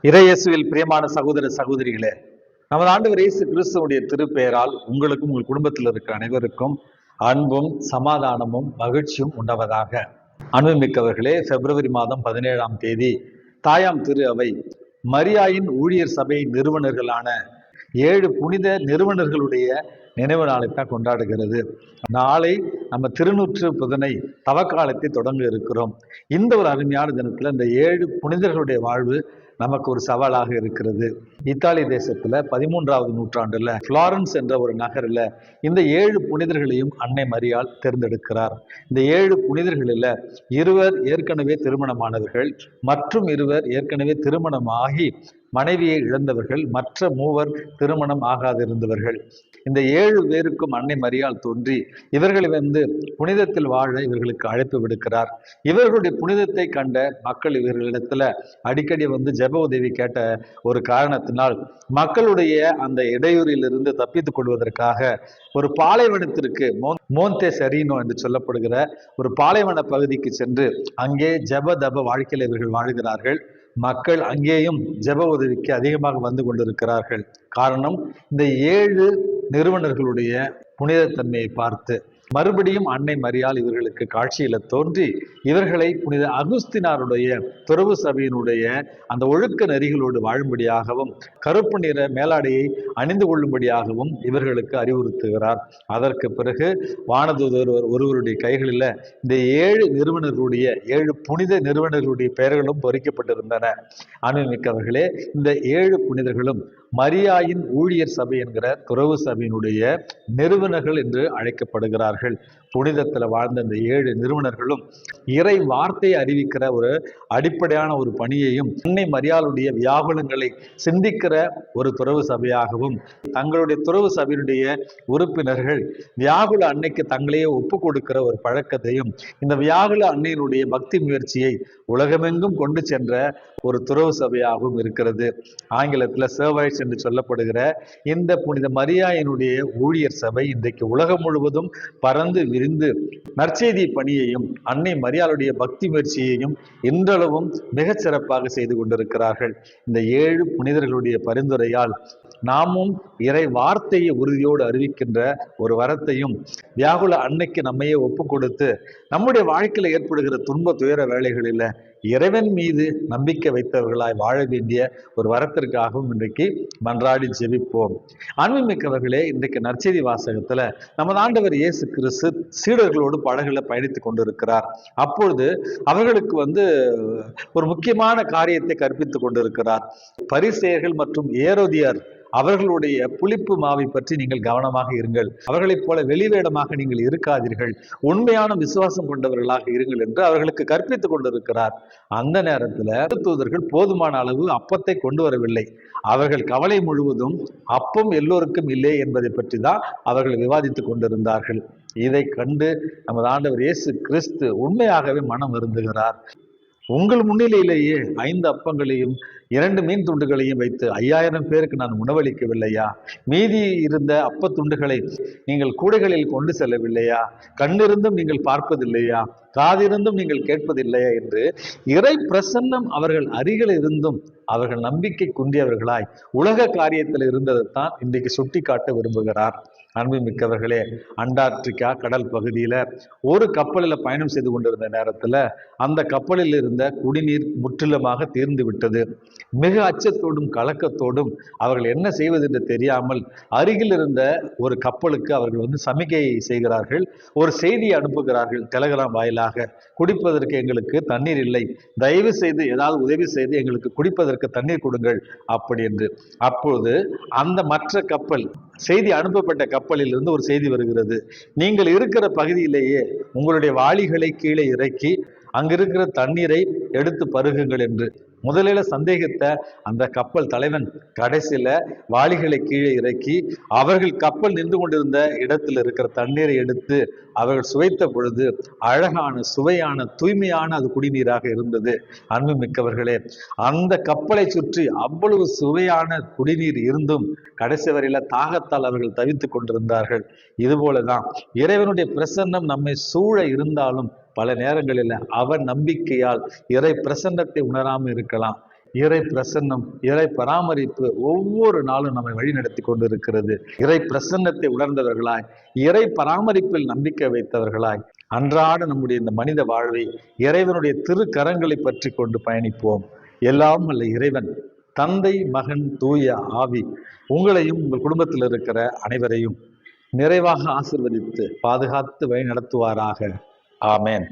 இறையேசுவில் பிரியமான சகோதர சகோதரிகளே, நமது ஆண்டவர் இயேசு கிறிஸ்துவுடைய திருப்பெயரால் உங்களுக்கும் உங்கள் குடும்பத்தில் இருக்கிற அனைவருக்கும் அன்பும் சமாதானமும் மகிழ்ச்சியும் உண்டாவதாக. அன்புமிக்கவர்களே, பிப்ரவரி மாதம் 17ஆம் தேதி தாயாம் திரு அவை மரியாயின் ஊழியர் சபை நிறுவனர்களான 7 புனித நிறுவனர்களுடைய நினைவு நாளைத்தான் கொண்டாடுகிறது. நாளை நம்ம திருநூற்று புதனை தவக்காலத்தை தொடங்க இருக்கிறோம். இந்த ஒரு அருமையான தினத்துல இந்த 7 புனிதர்களுடைய வாழ்வு நமக்கு ஒரு சவாலாக இருக்கிறது. இத்தாலி தேசத்துல 13வது நூற்றாண்டுல பிளாரன்ஸ் என்ற ஒரு நகரில் இந்த 7 புனிதர்களையும் அன்னை மரியாள் தேர்ந்தெடுக்கிறார். இந்த 7 புனிதர்களில் இருவர் ஏற்கனவே திருமணமானவர்கள், மற்றும் இருவர் ஏற்கனவே திருமணமாகி மனைவியை இழந்தவர்கள், மற்ற 3 திருமணம் ஆகாதிருந்தவர்கள். இந்த 7 பேருக்கும் அன்னை மரியாள் தோன்றி இவர்களை புனிதத்தில் வாழ இவர்களுக்கு அழைப்பு விடுக்கிறார். இவர்களுடைய புனிதத்தை கண்ட மக்கள் இவர்களிடத்துல அடிக்கடி ஜெப உதவி கேட்ட ஒரு காரணத்தினால் மக்களுடைய அந்த இடையூறிலிருந்து தப்பித்துக் கொள்வதற்காக ஒரு பாலைவனத்திற்கு மோந்தே செரீனோ என்று சொல்லப்படுகிற ஒரு பாலைவன பகுதிக்கு சென்று அங்கே ஜெப தப வாழ்க்கையில் இவர்கள் வாழ்கிறார்கள். மக்கள் அங்கேயும் ஜெப உதவிக்கு அதிகமாக வந்து கொண்டிருக்கிறார்கள். காரணம், இந்த 7 நிறுவனர்களுடைய புனிதத்தன்மையை பார்த்து மறுபடியும் அன்னை மரியாள் இவர்களுக்கு காட்சியில தோன்றி இவர்களை புனித அகுஸ்தினாருடைய துறவு சபையினுடைய அந்த ஒழுக்க நெறிகளோடு வாழும்படியாகவும் கருப்பு நிற மேலாடையை அணிந்து கொள்ளும்படியாகவும் இவர்களுக்கு அறிவுறுத்துகிறார். அதற்கு பிறகு வானதூதர் ஒருவருடைய கைகளில் இந்த 7 நிறுவனர்களுடைய 7 புனித நிறுவனர்களுடைய பெயர்களும் பொறிக்கப்பட்டிருந்தன. அன்புமிக்கவர்களே, இந்த 7 புனிதர்களும் மரியாயின் ஊழியர் சபை என்கிற துறவு சபையினுடைய நிறுவனர்கள் என்று அழைக்கப்படுகிறார்கள். புனிதத்தில் வாழ்ந்த இந்த 7 நிறுவனர்களும் இறை வார்த்தையை அறிவிக்கிற ஒரு அடிப்படையான ஒரு பணியையும் அன்னை மரியாளுடைய வியாகுலங்களை சிந்திக்கிற ஒரு துறவு சபையாகவும் தங்களுடைய துறவு சபையினுடைய உறுப்பினர்கள் வியாகுல அன்னைக்கு தங்களையே ஒப்பு கொடுக்கிற ஒரு பழக்கத்தையும் இந்த வியாகுல அன்னையினுடைய பக்தி முயற்சியை உலகமெங்கும் கொண்டு சென்ற ஒரு துறவு சபையாகவும் இருக்கிறது. ஆங்கிலத்தில் சர்வைஸ் என்று சொல்லப்படுகிற இந்த புனித மரியாயினுடைய ஊழியர் சபை இன்றைக்கு உலகம் முழுவதும் பறந்து விரிந்து நற்செய்தி பணியையும் அன்னை மரியாளுடைய பக்தி முயற்சியையும் இன்றளவும் மிகச் சிறப்பாக செய்து கொண்டிருக்கிறார்கள். இந்த 7 புனிதர்களுடைய பரிந்துரையால் நாமும் இறை வார்த்தையை உறுதியோடு அறிவிக்கின்ற ஒரு வரத்தையும் வியாகுல அன்னைக்கு நம்மையே ஒப்பு கொடுத்து நம்முடைய வாழ்க்கையில் ஏற்படுகிற துன்ப துயர வேளைகளில் இறைவன் மீது நம்பிக்கை வைத்தவர்களாய் வாழ வேண்டிய ஒரு வரத்திற்காகவும் இன்றைக்கு மன்றாடி ஜெபிப்போம். அன்புமிக்கவர்களே, இன்றைக்கு நற்செய்தி வாசகத்துல நமது ஆண்டவர் இயேசு கிறிஸ்து சீடர்களோடு படகுல பயணித்துக் கொண்டிருக்கிறார். அப்பொழுது அவர்களுக்கு ஒரு முக்கியமான காரியத்தை கற்பித்துக் கொண்டிருக்கிறார். பரிசேயர்கள் மற்றும் ஏரோதியர் அவர்களுடைய புளிப்பு மாவை பற்றி நீங்கள் கவனமாக இருங்கள், அவர்களைப் போல வெளிவேடமாக நீங்கள் இருக்காதீர்கள், உண்மையான விசுவாசம் கொண்டவர்களாக இருங்கள் என்று அவர்களுக்கு கற்பித்துக் கொண்டிருக்கிறார். அந்த நேரத்தில் தூதர்கள் போதுமான அளவு அப்பத்தை கொண்டு வரவில்லை. அவர்கள் கவலை முழுவதும் அப்பம் எல்லோருக்கும் இல்லை என்பதை பற்றி தான் அவர்கள் விவாதித்துக் கொண்டிருந்தார்கள். இதை கண்டு நமது ஆண்டவர் இயேசு கிறிஸ்து உண்மையாகவே மனம் வருந்துகிறார். உங்கள் முன்னிலையிலேயே 5 அப்பங்களையும் 2 மீன் துண்டுகளையும் வைத்து 5000 பேருக்கு நான் உணவளிக்கவில்லையா? மீதி இருந்த அப்ப துண்டுகளை நீங்கள் கூடைகளில் கொண்டு செல்லவில்லையா? கண்ணிருந்தும் நீங்கள் பார்ப்பதில்லையா? காதிருந்தும் நீங்கள் கேட்பதில்லையா என்று இறை பிரசன்னம் அவர்கள் அருகில் இருந்தும் அவர்கள் நம்பிக்கை குன்றியவர்களாய் உலக காரியத்தில் இருந்ததைத்தான் இன்றைக்கு சுட்டி காட்ட விரும்புகிறார். அன்புமிக்கவர்களே, அண்டார்டிகா கடல் பகுதியில ஒரு கப்பலில் பயணம் செய்து கொண்டிருந்த நேரத்துல அந்த கப்பலில் இருந்த குடிநீர் முற்றிலுமாக தீர்ந்து விட்டது. மிக அச்சத்தோடும் கலக்கத்தோடும் அவர்கள் என்ன செய்வது என்று தெரியாமல் அருகில் இருந்த ஒரு கப்பலுக்கு அவர்கள் சமிகை செய்கிறார்கள், ஒரு செய்தியை அனுப்புகிறார்கள் டெலகிராம் வாயிலாக. குடிப்பதற்கு எங்களுக்கு தண்ணீர் இல்லை, தயவு செய்து ஏதாவது உதவி செய்து எங்களுக்கு குடிப்பதற்கு தண்ணீர் கொடுங்கள் அப்படி என்று. அப்பொழுது அந்த மற்ற கப்பல், செய்தி அனுப்பப்பட்ட கப்பலில் இருந்து ஒரு செய்தி வருகிறது, நீங்கள் இருக்கிற பகுதியிலேயே உங்களுடைய வாளிகளை கீழே இறக்கி அங்கிருக்கிற தண்ணீரை எடுத்து பருகுங்கள் என்று. முதலில் சந்தேகித்த அந்த கப்பல் தலைவன் கடைசியில வாளிகளை கீழே இறக்கி அவர்கள் கப்பல் நின்று கொண்டிருந்த இடத்தில் இருக்கிற தண்ணீரை எடுத்து அவர்கள் சுவைத்த பொழுது அழகான சுவையான தூய்மையான அது குடிநீராக இருந்தது. அன்புமிக்கவர்களே, அந்த கப்பலை சுற்றி அவ்வளவு சுவையான குடிநீர் இருந்தும் கடைசி வரையில தாகத்தால் அவர்கள் தவித்துக் கொண்டிருந்தார்கள். இதுபோலதான் இறைவனுடைய பிரசன்னம் நம்மை சூழ இருந்தாலும் பல நேரங்களில் அவர் நம்பிக்கையால் இறை பிரசன்னத்தை உணராமல் இருக்கலாம். இறை பிரசன்னம், இறை பராமரிப்பு ஒவ்வொரு நாளும் நம்மை வழி நடத்தி கொண்டிருக்கிறது. இறை பிரசன்னத்தை உணர்ந்தவர்களாய், இறை பராமரிப்பில் நம்பிக்கை வைத்தவர்களாய் அன்றாட நம்முடைய இந்த மனித வாழ்வை இறைவனுடைய திருக்கரங்களை பற்றி கொண்டு பயணிப்போம். எல்லாம் அல்ல இறைவன், தந்தை, மகன், தூய ஆவி உங்களையும் உங்கள் குடும்பத்தில் இருக்கிற அனைவரையும் நிறைவாக ஆசீர்வதித்து பாதுகாத்து வழி நடத்துவாராக. ஆமேன்.